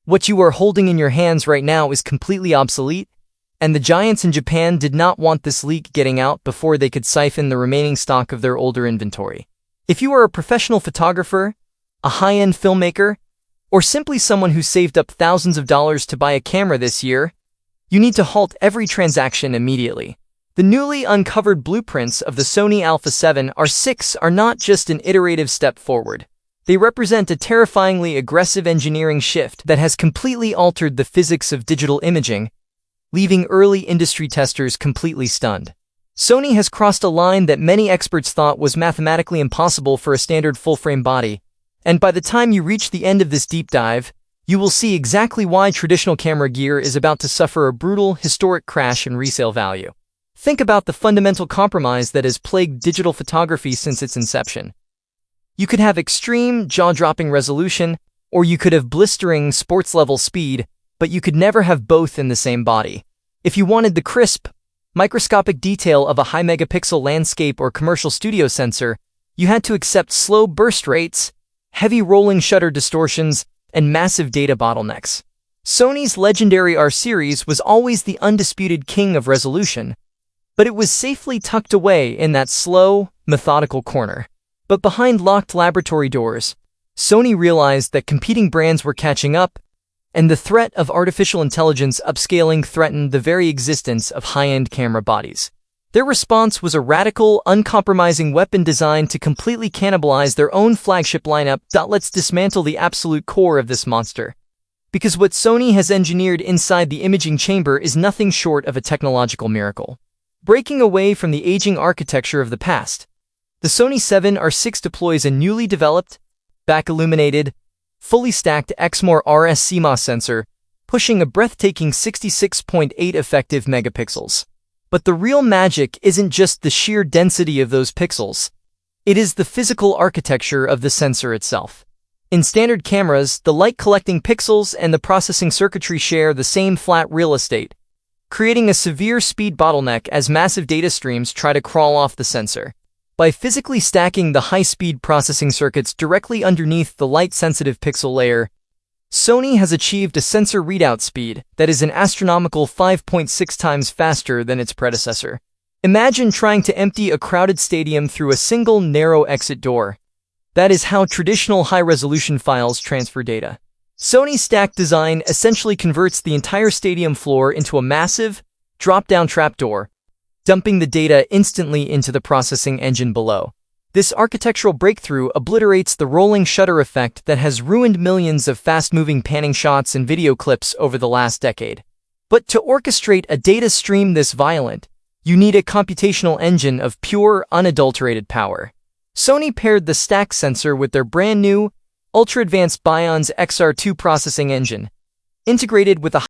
What you are holding in your hands right now is completely obsolete, and the giants in Japan did not want this leak getting out before they could siphon the remaining stock of their older inventory. If you are a professional photographer, a high-end filmmaker, or simply someone who saved up thousands of dollars to buy a camera this year, you need to halt every transaction immediately. The newly uncovered blueprints of the Sony A7R VI are not just an iterative step forward. They represent a terrifyingly aggressive engineering shift that has completely altered the physics of digital imaging, leaving early industry testers completely stunned. Sony has crossed a line that many experts thought was mathematically impossible for a standard full-frame body, and by the time you reach the end of this deep dive, you will see exactly why traditional camera gear is about to suffer a brutal, historic crash in resale value. Think about the fundamental compromise that has plagued digital photography since its inception. You could have extreme, jaw-dropping resolution, or you could have blistering, sports-level speed, but you could never have both in the same body. If you wanted the crisp, microscopic detail of a high-megapixel landscape or commercial studio sensor, you had to accept slow burst rates, heavy rolling shutter distortions, and massive data bottlenecks. Sony's legendary R series was always the undisputed king of resolution, but it was safely tucked away in that slow, methodical corner. But behind locked laboratory doors, Sony realized that competing brands were catching up, and the threat of artificial intelligence upscaling threatened the very existence of high-end camera bodies. Their response was a radical, uncompromising weapon designed to completely cannibalize their own flagship lineup. Let's dismantle the absolute core of this monster. Because what Sony has engineered inside the imaging chamber is nothing short of a technological miracle. Breaking away from the aging architecture of the past, the Sony A7R VI deploys a newly developed, back-illuminated, fully stacked XMOR RS CMOS sensor, pushing a breathtaking 66.8 effective megapixels. But the real magic isn't just the sheer density of those pixels. It is the physical architecture of the sensor itself. In standard cameras, the light-collecting pixels and the processing circuitry share the same flat real estate, creating a severe speed bottleneck as massive data streams try to crawl off the sensor. By physically stacking the high-speed processing circuits directly underneath the light-sensitive pixel layer, Sony has achieved a sensor readout speed that is an astronomical 5.6 times faster than its predecessor. Imagine trying to empty a crowded stadium through a single narrow exit door. That is how traditional high-resolution files transfer data. Sony's stack design essentially converts the entire stadium floor into a massive, drop-down trapdoor, dumping the data instantly into the processing engine below. This architectural breakthrough obliterates the rolling shutter effect that has ruined millions of fast-moving panning shots and video clips over the last decade. But to orchestrate a data stream this violent, you need a computational engine of pure, unadulterated power. Sony paired the stack sensor with their brand-new, ultra-advanced BIONZ XR2 processing engine, integrated with a